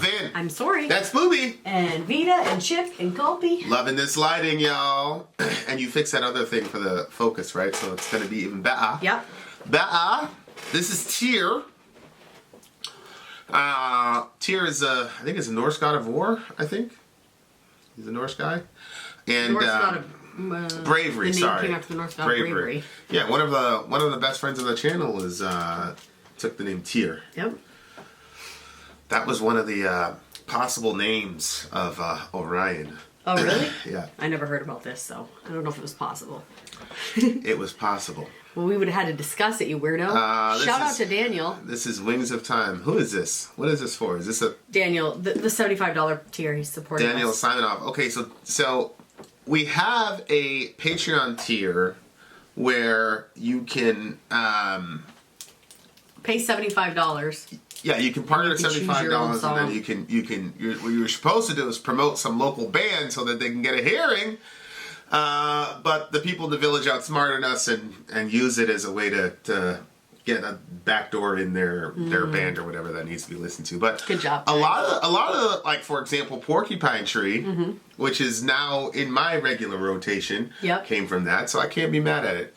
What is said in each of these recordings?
Vin. I'm Sori. That's Booby. And Vita and Chip and Gulpy. Loving this lighting, y'all. And you fix that other thing for the focus, right? So it's going to be even better. Yep. Better. This is Tyr. Tyr is I think is a Norse god of war, I think. He's a Norse guy. And Norse god of bravery, the name sorry. came after the Norse god of bravery. Yeah, one of the best friends of the channel is took the name Tyr. Yep. That was one of the possible names of Orion. Oh, really? Yeah. I never heard about this, so I don't know if it was possible. It was possible. Well, we would have had to discuss it, you weirdo. Shout out to Daniel. This is Wings of Time. Who is this? What is this for? Is this a... Daniel, the $75 tier he's supporting Daniel us. Siminoff. Okay, so we have a Patreon tier where you can... Pay $75. Yeah, you can partner at You can choose your own $75, and then what you're supposed to do is promote some local band so that they can get a hearing. But the people in the village outsmarted us and use it as a way to get a backdoor in their band or whatever that needs to be listened to. But good job. A lot of like, for example, Porcupine Tree, which is now in my regular rotation, came from that, so I can't be mad at it.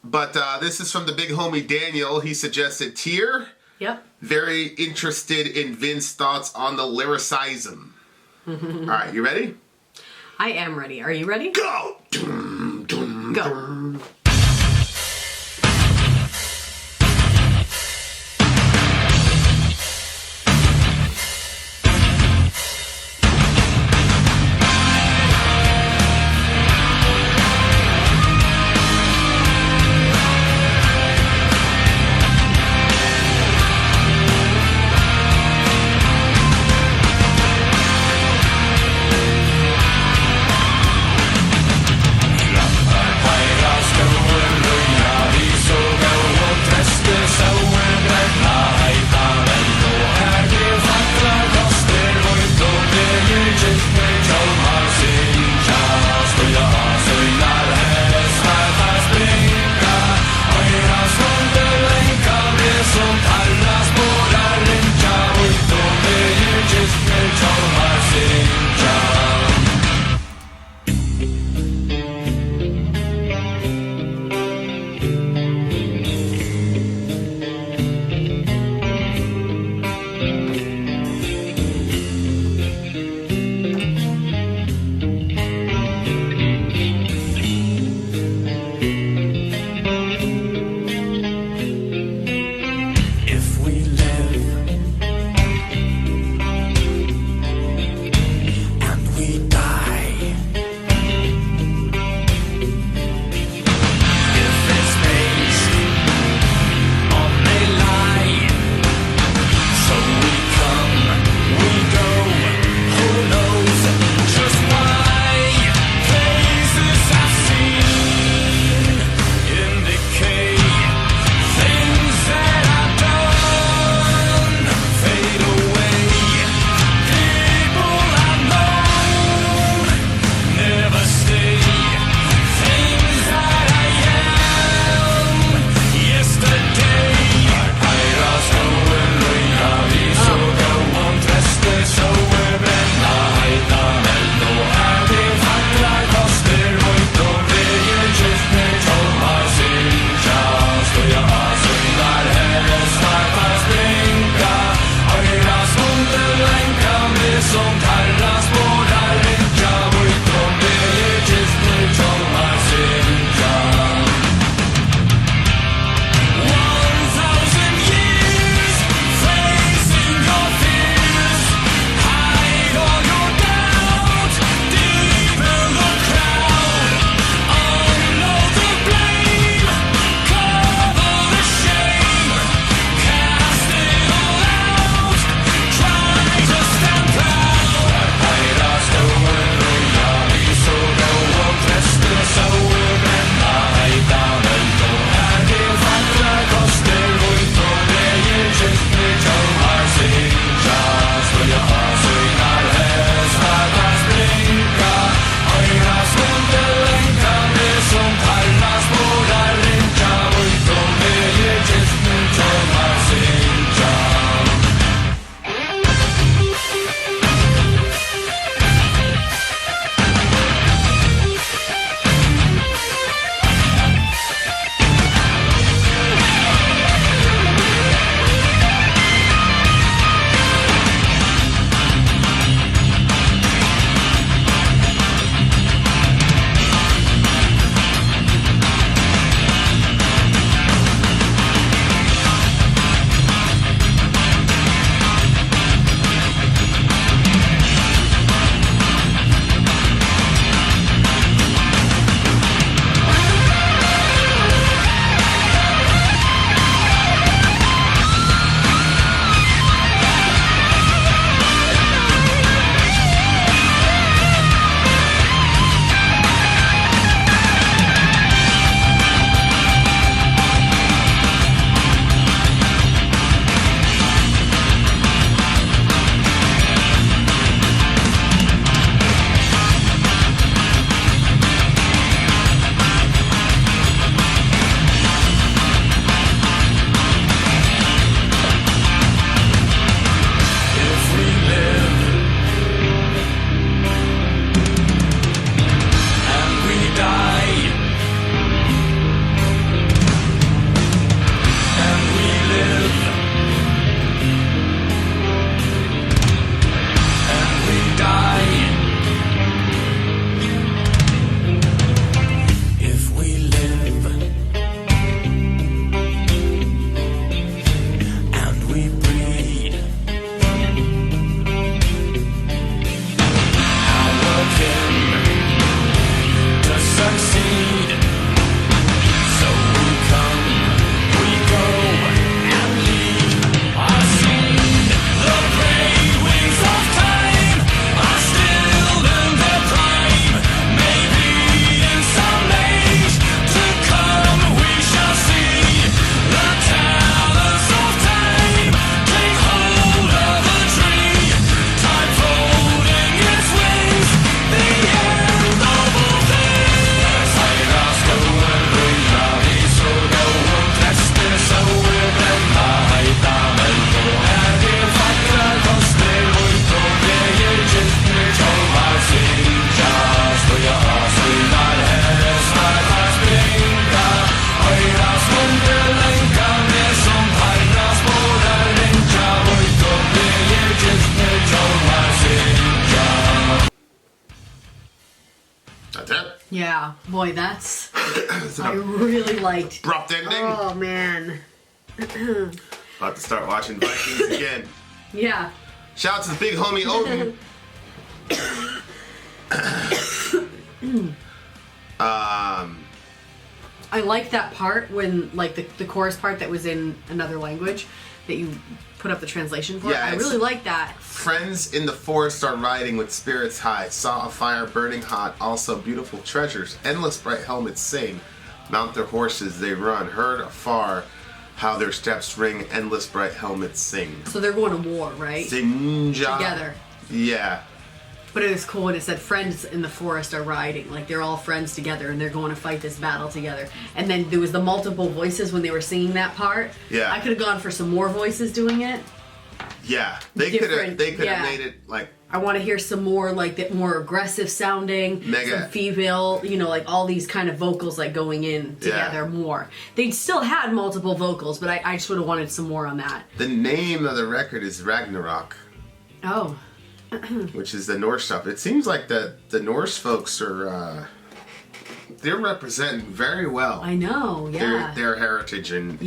But this is from the big homie Daniel. He suggested Tyr. Yep. Very interested in Vin's thoughts on the lyricism. All right, you ready? I am ready. Are you ready? Go! Go. Higher Yeah, boy, that's I really liked. Abrupt ending. Oh man. About to start watching Vikings again. Yeah. Shout out to the big homie Odin. I like that part when, like, the chorus part that was in another language that you put up the translation for. Yeah, I really like that. Friends in the forest are riding with spirits high. Saw a fire burning hot. Also beautiful treasures. Endless bright helmets sing. Mount their horses, they run. Heard afar how their steps ring. Endless bright helmets sing. So they're going to war, right? Sinja. Together. Yeah. But it was cool when it said friends in the forest are riding. Like, they're all friends together and they're going to fight this battle together. And then there was the multiple voices when they were singing that part. Yeah. I could have gone for some more voices doing it. Yeah. They could have made it like... I want to hear some more, like, that more aggressive sounding. Mega. Some female, you know, like all these kind of vocals, like, going in together more. They still had multiple vocals, but I just would have wanted some more on that. The name of the record is Ragnarok. Oh. Which is the Norse stuff. It seems like the Norse folks are they're representing very well. I know, yeah. Their heritage in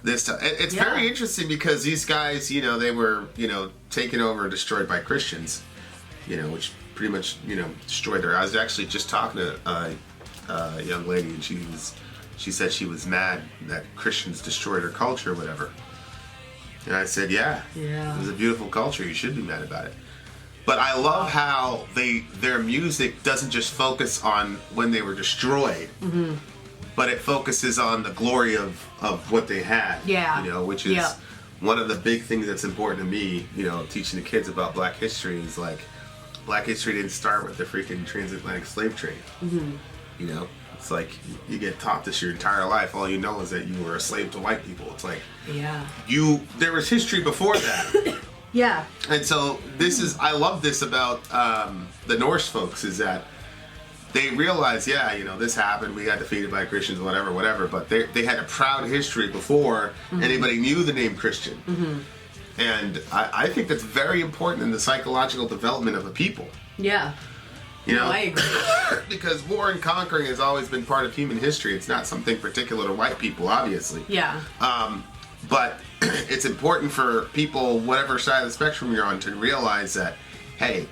this stuff. It's very interesting because these guys, you know, they were, you know, taken over and destroyed by Christians, you know, which pretty much, you know, destroyed her. I was actually just talking to a young lady, and she said she was mad that Christians destroyed her culture or whatever. And I said, yeah, it was a beautiful culture. You should be mad about it. But I love how their music doesn't just focus on when they were destroyed, but it focuses on the glory of what they had. Yeah. You know, which is one of the big things that's important to me, you know, teaching the kids about Black history is like, Black history didn't start with the freaking transatlantic slave trade. You know? It's like you get taught this your entire life. All you know is that you were a slave to white people. It's like there was history before that. And so I love this about the Norse folks is that they realize, you know, this happened. We got defeated by Christians, whatever. But they had a proud history before anybody knew the name Christian. And I think that's very important in the psychological development of a people. You know, I agree. Because war and conquering has always been part of human history. It's not something particular to white people, obviously. But it's important for people, whatever side of the spectrum you're on, to realize that, hey,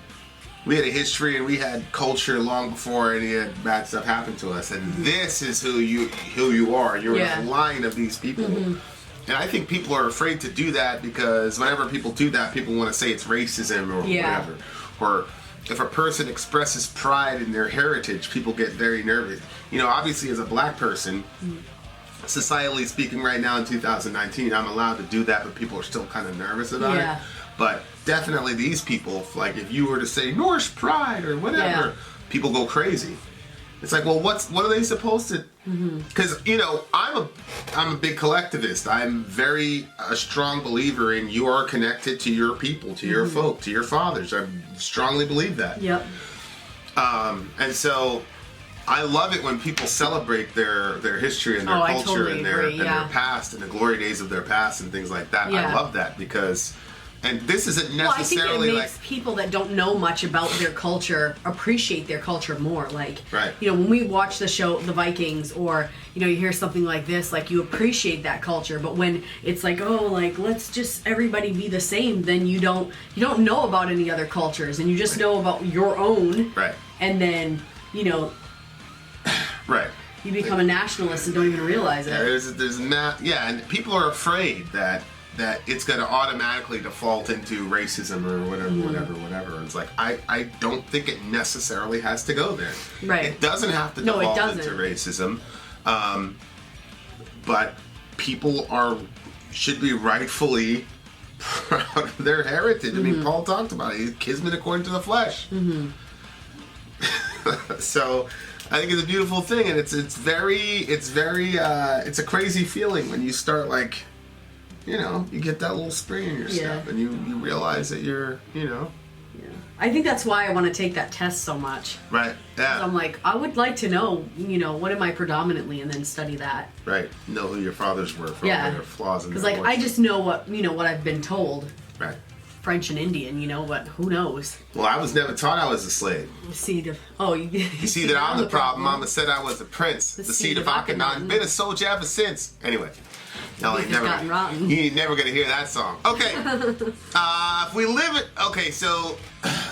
we had a history and we had culture long before any bad stuff happened to us, and this is who you are. You're in the line of these people. And I think people are afraid to do that because whenever people do that, people want to say it's racism or whatever. Or if a person expresses pride in their heritage, people get very nervous. You know, obviously as a Black person, societally speaking right now in 2019, I'm allowed to do that, but people are still kind of nervous about it. But definitely these people, like if you were to say Norse pride or whatever, people go crazy. It's like, well, what are they supposed to? Because you know, I'm a big collectivist. I'm a strong believer in you are connected to your people, to your folk, to your fathers. I strongly believe that. And so I love it when people celebrate their history and their culture and their past and the glory days of their past and things like that. I love that because. And this isn't necessarily I think it makes people that don't know much about their culture appreciate their culture more. Like, you know, when we watch the show, The Vikings, or, you know, you hear something like this, like, you appreciate that culture. But when it's like, oh, like, let's just everybody be the same, then you don't know about any other cultures, and you just know about your own. And then, you know, you become a nationalist and don't even realize it. And people are afraid that it's going to automatically default into racism or whatever. It's like, I don't think it necessarily has to go there. It doesn't have to default into racism. But people should be rightfully proud of their heritage. I mean, Paul talked about it. He's kismet according to the flesh. So I think it's a beautiful thing, and it's a crazy feeling when you start, like, you know, you get that little spring in your step, and you realize that you're, you know. I think that's why I want to take that test so much. So I'm like, I would like to know, you know, what am I predominantly, and then study that. Know who your fathers were for all their flaws and because, like, I just know what I've been told. French and Indian, you know, but who knows? Well, I was never taught I was a slave. The seed of... Oh, you see that I'm the problem. Mama said I was a prince. The seed of Akhenaten. Been a soldier ever since. Anyway. No, he never going to hear that song. Okay. If we live it... Okay, so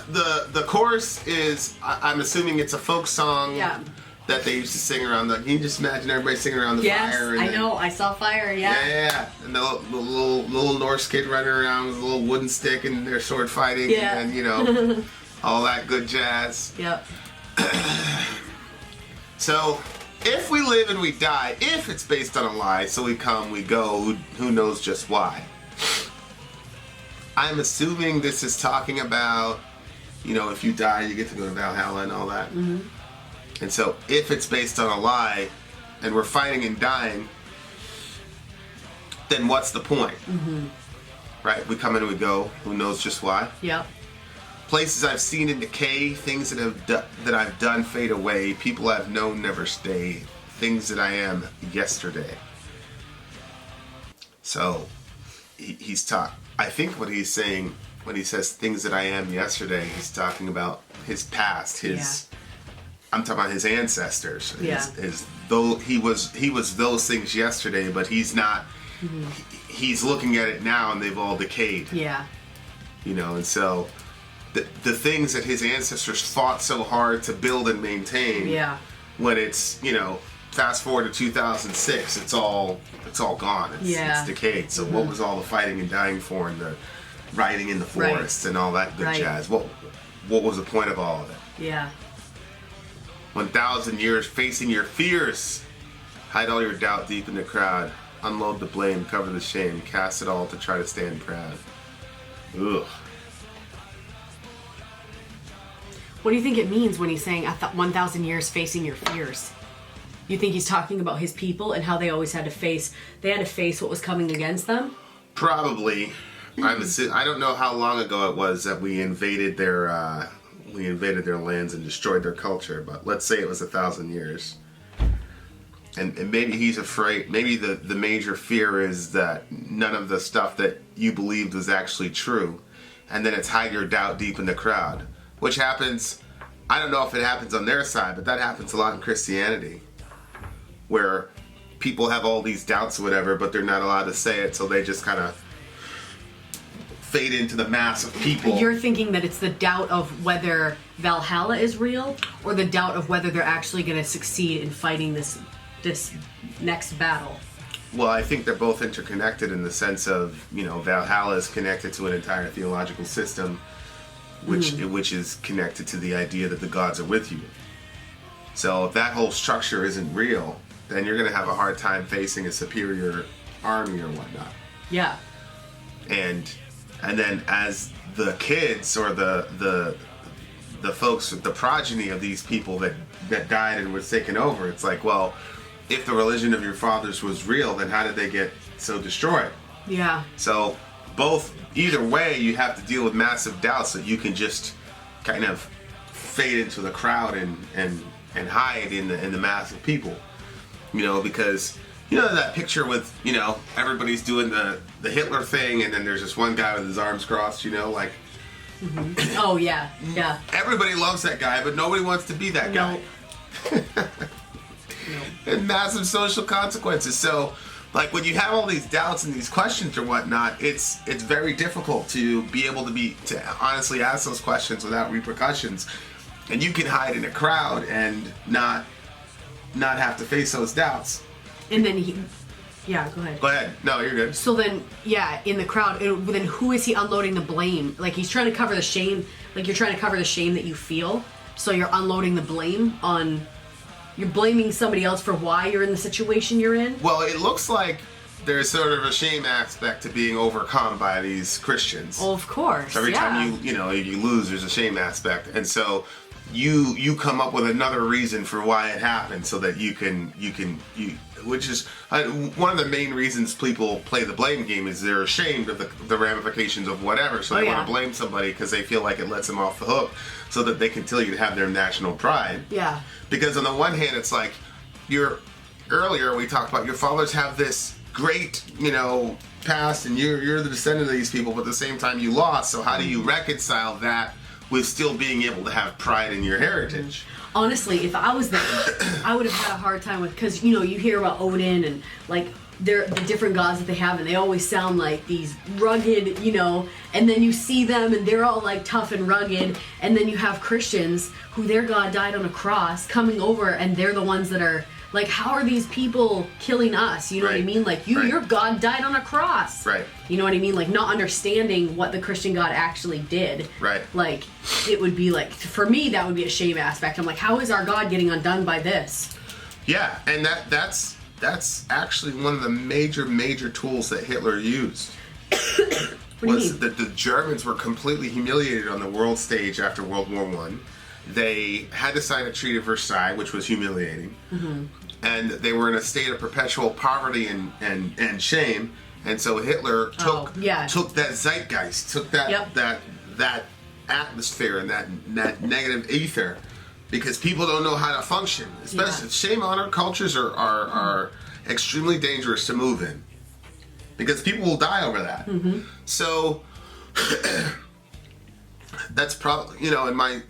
the chorus is... I'm assuming it's a folk song. Yeah. That they used to sing around the... Can you just imagine everybody singing around the fire? Yes, I know. I saw fire, yeah. Yeah. And the little Norse kid running around with a little wooden stick and their sword fighting. Yeah. And, you know, all that good jazz. Yep. So, if we live and we die, if it's based on a lie, so we come, we go, who knows just why. I'm assuming this is talking about, you know, if you die, you get to go to Valhalla and all that. Mm-hmm. And so, if it's based on a lie, and we're fighting and dying, then what's the point? Mm-hmm. Right? We come and we go. Who knows just why? Yep. Places I've seen in decay, things that I've done fade away, people I've known never stay, things that I am yesterday. So, he's talking. I think what he's saying when he says things that I am yesterday, he's talking about his past, his. Yeah. I'm talking about his ancestors. Yeah. Though he was those things yesterday, but he's not. Mm-hmm. He's looking at it now, and they've all decayed. Yeah. You know, and so the things that his ancestors fought so hard to build and maintain. Yeah. When it's, you know, fast forward to 2006, it's all gone. It's decayed. So what was all the fighting and dying for, and the riding in the forests and all that good jazz? What was the point of all of it? Yeah. 1,000 years facing your fears. Hide all your doubt deep in the crowd. Unload the blame, cover the shame, cast it all to try to stand proud. Ugh. What do you think it means when he's saying 1,000 years facing your fears? You think he's talking about his people and how they always had to face what was coming against them? Probably. I don't know how long ago it was that we invaded their lands and destroyed their culture, but let's say it was 1,000 years. And maybe he's afraid, maybe the major fear is that none of the stuff that you believed was actually true. And then it's hide your doubt deep in the crowd. Which happens, I don't know if it happens on their side, but that happens a lot in Christianity. Where people have all these doubts or whatever, but they're not allowed to say it, so they just kind of fade into the mass of people. You're thinking that it's the doubt of whether Valhalla is real, or the doubt of whether they're actually going to succeed in fighting this next battle? Well, I think they're both interconnected in the sense of, you know, Valhalla is connected to an entire theological system, which is connected to the idea that the gods are with you. So if that whole structure isn't real, then you're going to have a hard time facing a superior army or whatnot. Yeah. And then as the kids or the folks, the progeny of these people that died and was taken over, it's like, well, if the religion of your fathers was real, then how did they get so destroyed? Yeah. So either way, you have to deal with massive doubts that you can just kind of fade into the crowd and hide in the mass of people. You know, because you know that picture with, you know, everybody's doing the Hitler thing, and then there's this one guy with his arms crossed, you know, like. Mm-hmm. Oh yeah, yeah. Everybody loves that guy, but nobody wants to be that guy. Nope. And massive social consequences. So, like, when you have all these doubts and these questions or whatnot, it's very difficult to be able to honestly ask those questions without repercussions. And you can hide in a crowd and not have to face those doubts. And then yeah, go ahead. Go ahead. No, you're good. So then, yeah, in the crowd, then who is he unloading the blame? Like, he's trying to cover the shame. Like, you're trying to cover the shame that you feel. So you're unloading the blame on. You're blaming somebody else for why you're in the situation you're in? Well, it looks like there's sort of a shame aspect to being overcome by these Christians. Oh, of course. So every time you lose, there's a shame aspect. And so you come up with another reason for why it happened so that you which is one of the main reasons people play the blame game is they're ashamed of the ramifications of whatever. So they want to blame somebody because they feel like it lets them off the hook so that they continue to have their national pride. Yeah. Because on the one hand, it's like, earlier we talked about your fathers have this great, past, and you're the descendant of these people, but at the same time you lost. So how do you reconcile that with still being able to have pride in your heritage? Honestly, if I was there, I would have had a hard time with, because you hear about Odin and like the different gods that they have, and they always sound like these rugged, and then you see them and they're all like tough and rugged, and then you have Christians who their God died on a cross coming over, and they're the ones that are like, how are these people killing us? You know what I mean? Like, your God died on a cross. Right. You know what I mean? Like, not understanding what the Christian God actually did. Right. Like, it would be like, for me, that would be a shame aspect. I'm like, how is our God getting undone by this? Yeah, and that's actually one of the major tools that Hitler used. Was that the Germans were completely humiliated on the world stage after World War I. They had to sign a Treaty of Versailles, which was humiliating. Mm-hmm. And they were in a state of perpetual poverty and shame. And so Hitler took that zeitgeist, took that atmosphere and that negative ether, because people don't know how to function. Especially shame-honored cultures are extremely dangerous to move in, because people will die over that. Mm-hmm. So that's probably, in my,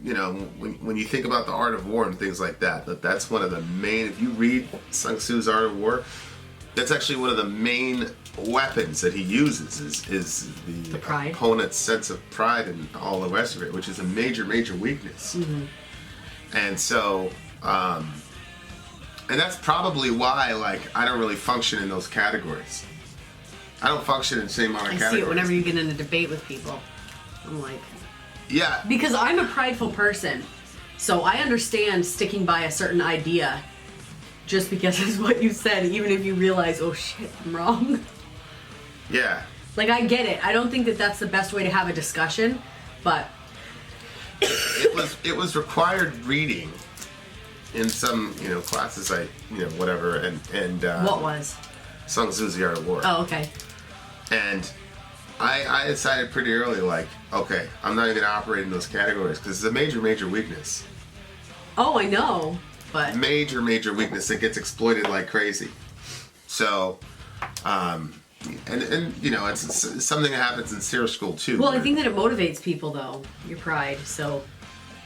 when you think about the art of war and things like that, that's one of the main, if you read Sun Tzu's Art of War, that's actually one of the main weapons that he uses is the pride. Opponent's sense of pride and all the rest of it, which is a major weakness. Mm-hmm. And so, and that's probably why, like, I don't really function in those categories. I don't function in the same amount of categories. I see it whenever you get in a debate with people. I'm like... Yeah. Because I'm a prideful person, so I understand sticking by a certain idea just because it's what you said, even if you realize, oh shit, I'm wrong. Yeah. Like, I get it. I don't think that that's the best way to have a discussion, but... It was required reading in some, classes, whatever, and what was? Sun Tzu's The Art of War. Oh, okay. And I decided pretty early, like, okay, I'm not even going to operate in those categories, because it's a major weakness. Oh, I know, but... Major weakness that gets exploited like crazy. So, and it's something that happens in SEER school, too. Well, I think that it motivates people, though, your pride, so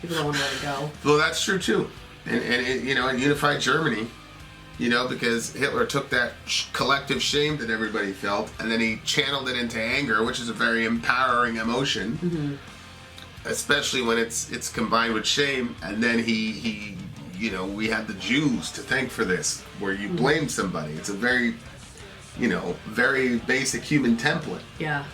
people don't want to let it go. Well, that's true, too. And in unified Germany... because Hitler took that collective shame that everybody felt, and then he channeled it into anger, which is a very empowering emotion, mm-hmm. especially when it's combined with shame. And then he we had the Jews to thank for this, where you mm-hmm. blame somebody. It's a very, very basic human template. Yeah.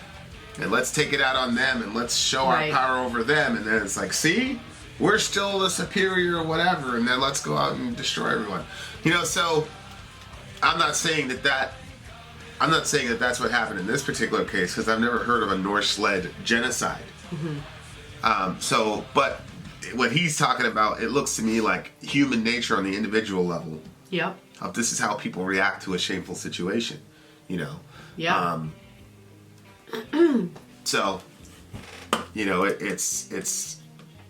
And let's take it out on them, and let's show our power over them. And then it's like, see? We're still the superior or whatever, and then let's go out and destroy everyone. So I'm not saying that that's what happened in this particular case, because I've never heard of a Norse-led genocide. Mm-hmm. But what he's talking about, it looks to me like human nature on the individual level. Yep. This is how people react to a shameful situation. Yeah.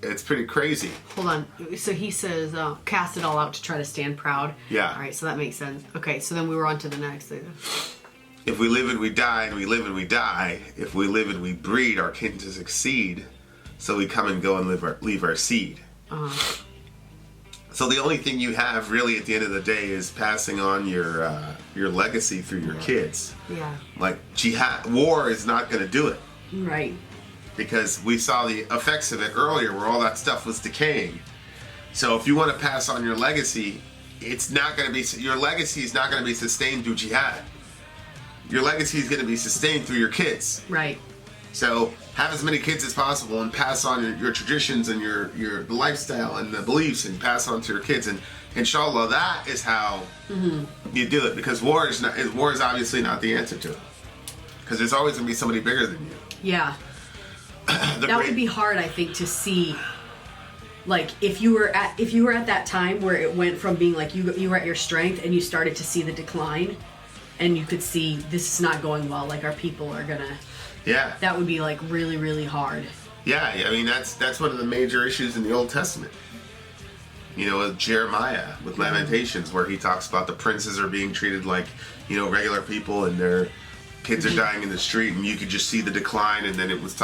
It's pretty crazy. Hold on. So he says, cast it all out to try to stand proud. Yeah. All right, so that makes sense. Okay, so then we were on to the next thing. If we live and we die, and we live and we die, if we live and we breed, our kin to succeed, so we come and go and leave our seed. Uh-huh. So the only thing you have really at the end of the day is passing on your legacy through your kids. Yeah. Like war is not going to do it. Right. Because we saw the effects of it earlier, where all that stuff was decaying. So if you want to pass on your legacy, your legacy is not going to be sustained through jihad. Your legacy is going to be sustained through your kids. Right. So have as many kids as possible, and pass on your traditions and your lifestyle and the beliefs, and pass on to your kids. And inshallah, that is how mm-hmm. you do it. Because war is obviously not the answer to it. Because there's always going to be somebody bigger than you. Yeah. Would be hard, I think, to see. Like, if you were at that time where it went from being like you were at your strength, and you started to see the decline, and you could see this is not going well. Like, our people are gonna. Yeah. That would be like really hard. Yeah, I mean that's one of the major issues in the Old Testament. You know, with Jeremiah, with Lamentations, where he talks about the princes are being treated like, you know, regular people, and their kids are dying in the street, and you could just see the decline. And then it's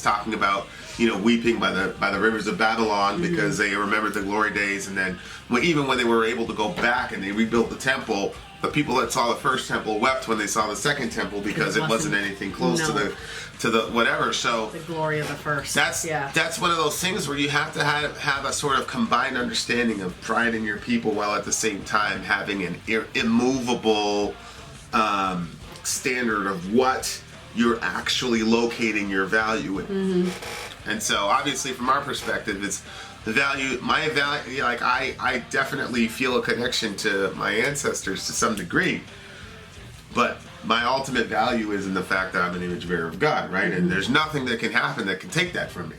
talking about, you know, weeping by the rivers of Babylon because they remembered the glory days. And then even when they were able to go back and they rebuilt the temple, the people that saw the first temple wept when they saw the second temple because it wasn't anything close to the whatever. So the glory of the first. That's one of those things where you have to have a sort of combined understanding of pride in your people, while at the same time having an immovable standard of what you're actually locating your value in. And so obviously from our perspective, it's the value, my value, like I definitely feel a connection to my ancestors to some degree, but my ultimate value is in the fact that I'm an image bearer of God, right? And there's nothing that can happen that can take that from me.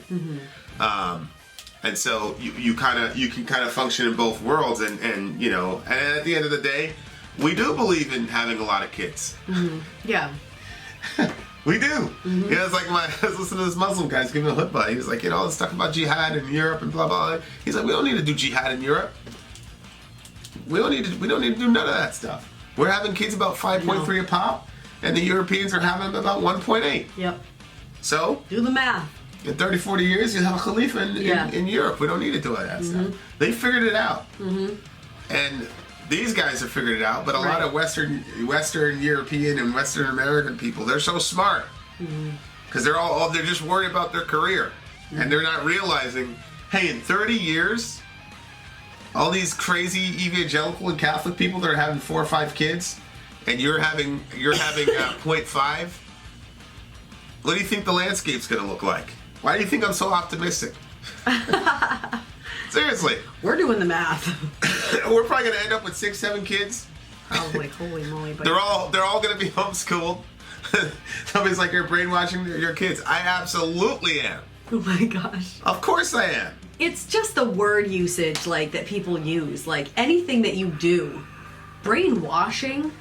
And so you can kind of function in both worlds, and you know, and at the end of the day, we do believe in having a lot of kids. Yeah. We do. You know, it's like I was listening to this Muslim guy's giving a khutbah. He was like, you know, all this stuff about jihad in Europe and blah blah. He's like, we don't need to do jihad in Europe. We don't need to do none of that stuff. We're having kids about 5.3 a pop, and the Europeans are having them about 1.8. Yep. So do the math. In 30, 40 years, you have a Khalifa in Europe. We don't need to do all that stuff. They figured it out. And these guys have figured it out, but a lot of Western European and Western American people, they're so smart. Because they're just worried about their career. And they're not realizing, hey, in 30 years, all these crazy evangelical and Catholic people that are having 4 or 5 kids, and you're having 0.5, what do you think the landscape's going to look like? Why do you think I'm so optimistic? Seriously. We're doing the math. We're probably going to end up with 6, 7 kids. Probably. Holy moly. But they're all going to be homeschooled. Somebody's like, you're brainwashing your kids. I absolutely am. Oh my gosh. Of course I am. It's just the word usage like that people use. Like anything that you do. Brainwashing.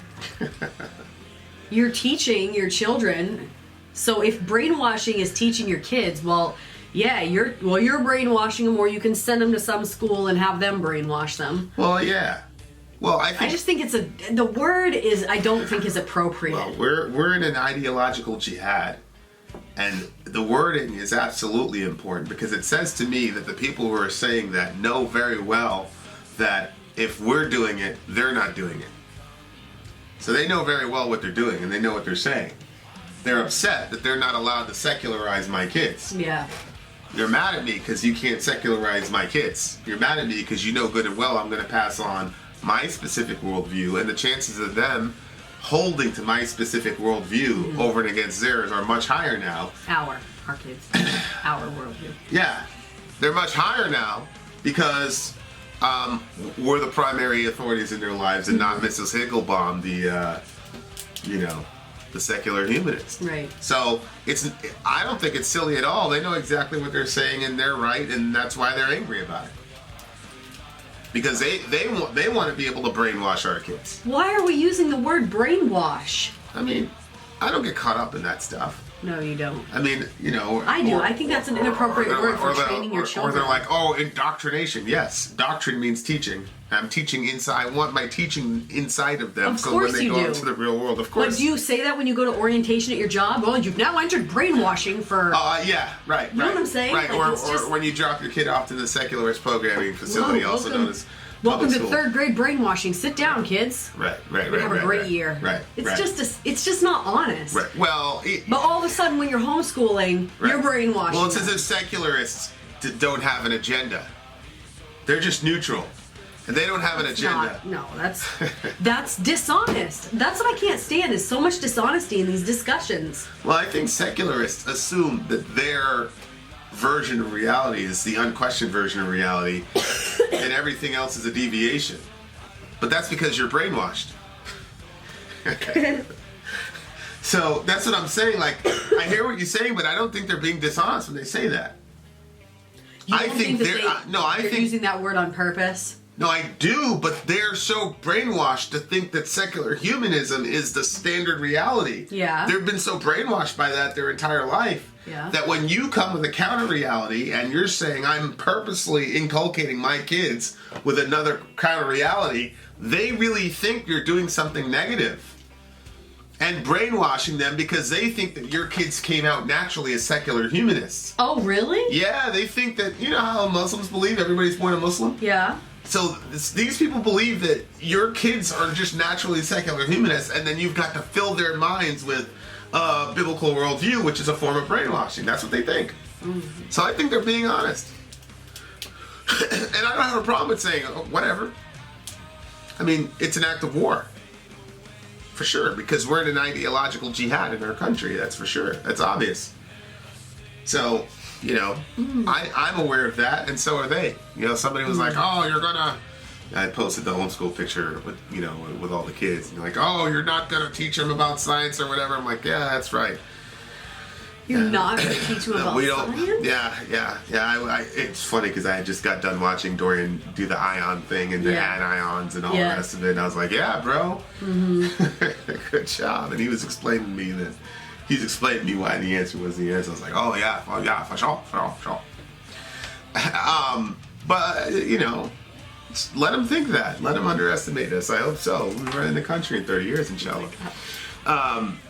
You're teaching your children. So if brainwashing is teaching your kids, well, yeah, you're brainwashing them, or you can send them to some school and have them brainwash them. Well, yeah. Well, I just think the word is, I don't think is appropriate. Well, we're in an ideological jihad, and the wording is absolutely important, because it says to me that the people who are saying that know very well that if we're doing it, they're not doing it. So they know very well what they're doing, and they know what they're saying. They're upset that they're not allowed to secularize my kids. Yeah. You're mad at me because you can't secularize my kids. You're mad at me because you know good and well I'm going to pass on my specific worldview, and the chances of them holding to my specific worldview over and against theirs are much higher now. Our kids. Our worldview. Yeah. They're much higher now because we're the primary authorities in their lives, and not Mrs. Higgelbaum, the secular humanist. Right. So I don't think it's silly at all. They know exactly what they're saying, and they're right, and that's why they're angry about it. Because they want to be able to brainwash our kids. Why are we using the word brainwash? I mean, I don't get caught up in that stuff. No, you don't. I mean, I do. I think that's an inappropriate word for training your children. Or they're like, oh, indoctrination. Yes, doctrine means teaching. I'm teaching inside. I want my teaching inside of them. Of course when they go into the real world, of course. But do you say that when you go to orientation at your job? Well, you've now entered brainwashing for... yeah, right. You know what I'm saying? Right, or when you drop your kid off to the secularist programming facility, also known as... Welcome to third grade brainwashing. Sit down, kids. Right. Have a great year. Right. It's just not honest. Right. Well, but all of a sudden, when you're homeschooling, you're brainwashing. Well, it's as if secularists don't have an agenda. They're just neutral, and they don't have an agenda. That's dishonest. That's what I can't stand. Is so much dishonesty in these discussions. Well, I think secularists assume that their version of reality is the unquestioned version of reality, and everything else is a deviation. But that's because you're brainwashed. So that's what I'm saying. Like, I hear what you're saying, but I don't think they're being dishonest when they say that. You don't think they're using that word on purpose? No, I do, but they're so brainwashed to think that secular humanism is the standard reality. Yeah. They've been so brainwashed by that their entire life that when you come with a counter reality and you're saying, I'm purposely inculcating my kids with another counter reality, they really think you're doing something negative. And brainwashing them because they think that your kids came out naturally as secular humanists. Oh, really? Yeah, they think that, you know how Muslims believe everybody's born a Muslim? Yeah. So these people believe that your kids are just naturally secular humanists, and then you've got to fill their minds with biblical worldview, which is a form of brainwashing. That's what they think. Mm-hmm. So I think they're being honest. And I don't have a problem with saying, oh, whatever. I mean, it's an act of war. For sure, because we're in an ideological jihad in our country, that's for sure. That's obvious. So, you know, I'm aware of that, and so are they. You know, somebody was like, oh, you're gonna... I posted the homeschool picture with, you know, with all the kids. And like, oh, you're not gonna teach them about science or whatever. I'm like, yeah, that's right. You're not going to teach them about science? Yeah. It's funny because I just got done watching Dorian do the ion thing and the anions and all the rest of it. And I was like, yeah, bro. Mm-hmm. Good job. And he was explaining to me that he's explaining to me why the answer was the answer. I was like, oh, yeah, for sure. But, you know, let them think that. Let them underestimate us. I hope so. We'll be running the country in 30 years, inshallah.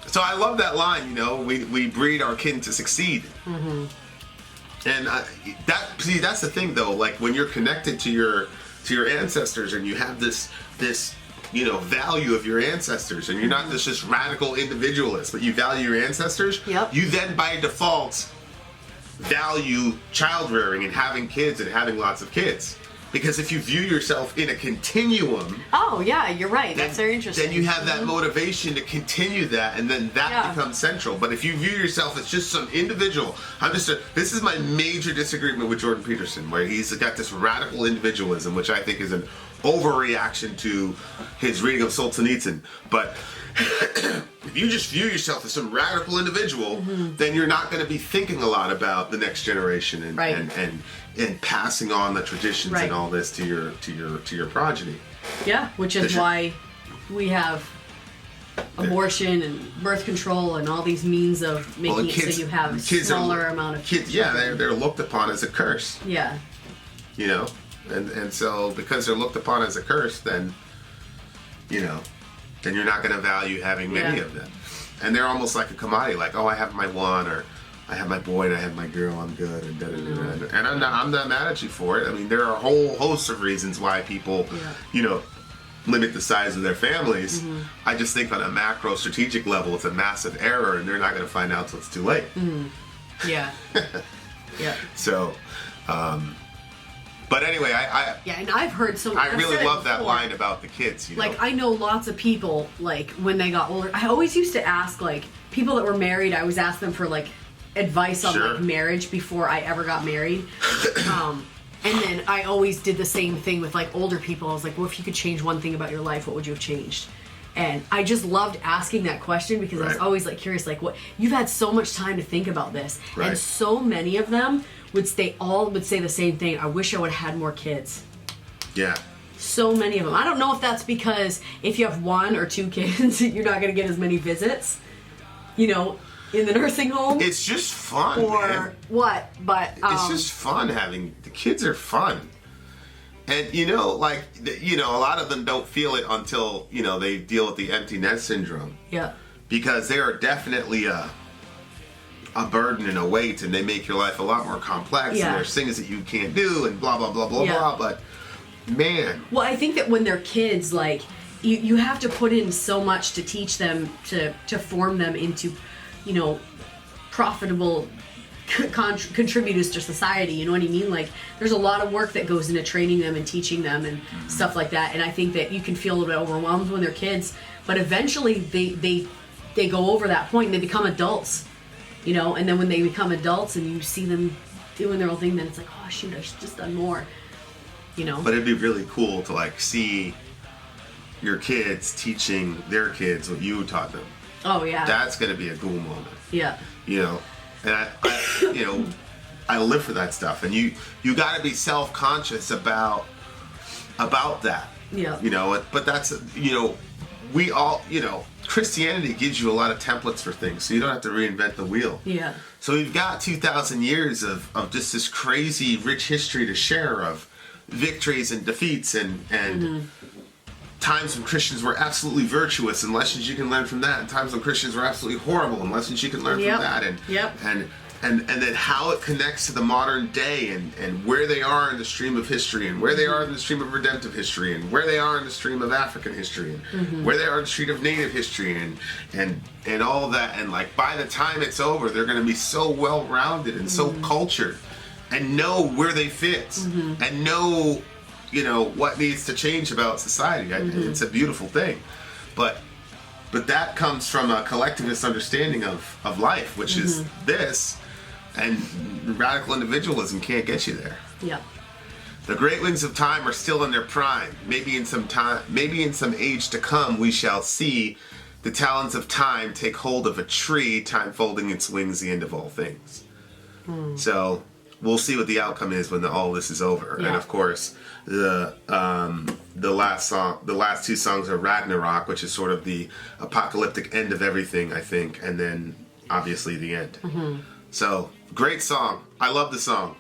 So I love that line, you know, we breed our kin to succeed. Mm-hmm. And that's the thing though, like when you're connected to your ancestors and you have this, you know, value of your ancestors and you're not this radical individualist, but you value your ancestors, you then by default value child rearing and having kids and having lots of kids. Because if you view yourself in a continuum... Oh, yeah, you're right. That's very interesting. Then you have that motivation to continue that, and then that becomes central. But if you view yourself as just some individual... This is my major disagreement with Jordan Peterson, where he's got this radical individualism, which I think is an overreaction to his reading of Solzhenitsyn. But if you just view yourself as some radical individual, then you're not going to be thinking a lot about the next generation and passing on the traditions and all this to your progeny. Yeah, which is why we have abortion and birth control and all these means of making it so you have a smaller amount of kids. Yeah, they're looked upon as a curse. Yeah. You know, and so because they're looked upon as a curse, then you know, then you're not going to value having many of them. And they're almost like a commodity, like, oh, I have my one, or I have my boy and I have my girl, I'm good, and da-da-da-da. And I'm not mad at you for it. I mean, there are a whole host of reasons why people, you know, limit the size of their families. Mm-hmm. I just think on a macro strategic level, it's a massive error, and they're not going to find out till it's too late. Mm-hmm. Yeah. Yeah. So, but anyway, and I've heard so. I really love that line about the kids. You know? Like I know lots of people, like when they got older. I always used to ask, like people that were married. I always asked them for like advice on like marriage before I ever got married. And then I always did the same thing with like older people. I was like, well, if you could change one thing about your life, what would you have changed? And I just loved asking that question because I was always like curious, like what you've had so much time to think about this, and so many of them would say the same thing. I wish I would have had more kids. Yeah. So many of them. I don't know if that's because if you have one or two kids, you're not going to get as many visits, you know, in the nursing home. It's just fun, or what? But it's just fun having the kids are fun. And, you know, like, you know, a lot of them don't feel it until, you know, they deal with the empty nest syndrome. Yeah. Because they are definitely a burden and a weight, and they make your life a lot more complex, and there's things that you can't do, and blah, blah, blah, blah, blah. But, man. Well, I think that when they're kids, like, you have to put in so much to teach them, to form them into, you know, profitable contributors to society, you know what I mean? Like there's a lot of work that goes into training them and teaching them and stuff like that, and I think that you can feel a little bit overwhelmed when they're kids, but eventually they go over that point and they become adults, you know, and then when they become adults and you see them doing their own thing, then it's like, oh shoot, I should just done more, you know. But it'd be really cool to like see your kids teaching their kids what you taught them. Oh yeah. That's gonna be a cool moment. Yeah. You know. And I you know, I live for that stuff. And you got to be self-conscious about about that. Yeah. You know, but that's, you know, we all, you know, Christianity gives you a lot of templates for things, so you don't have to reinvent the wheel. Yeah. So we've got 2,000 years of just this crazy rich history to share of victories and defeats and times when Christians were absolutely virtuous and lessons you can learn from that, and times when Christians were absolutely horrible and lessons you can learn from that, and then how it connects to the modern day and where they are in the stream of history and where they are in the stream of redemptive history and where they are in the stream of African history and where they are in the stream of Native history and all of that. And like by the time it's over, they're going to be so well rounded and so cultured and know where they fit and know, you know, what needs to change about society. It's a beautiful thing, but that comes from a collectivist understanding of life, which is this. And radical individualism can't get you there. Yeah. The great wings of time are still in their prime. Maybe in some age to come, we shall see the talons of time take hold of a tree, time folding its wings, the end of all things. So we'll see what the outcome is when all this is over. Yeah. And of course, the last two songs are Ragnarok, which is sort of the apocalyptic end of everything, I think, and then obviously the end. So, great song. I love the song.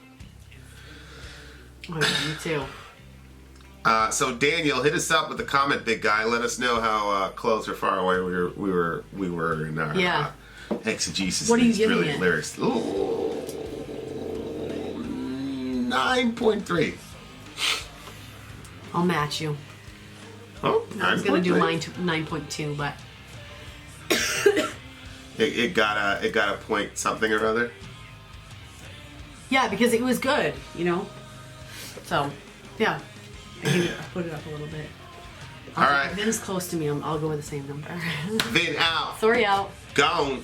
Oh, yeah, me too. So Daniel, hit us up with a comment, big guy. Let us know how close or far away we were in our exegesis. What are you these giving brilliant it? lyrics. 9.3. I'll match you. Oh, I was gonna do 9.3. mine 9.2, but It got a point something or other. yeah, because it was good, you know. So, yeah, I put it up a little bit. All right, Vin's close to me. I'll go with the same number. Vin out. Sorry, out. Gone.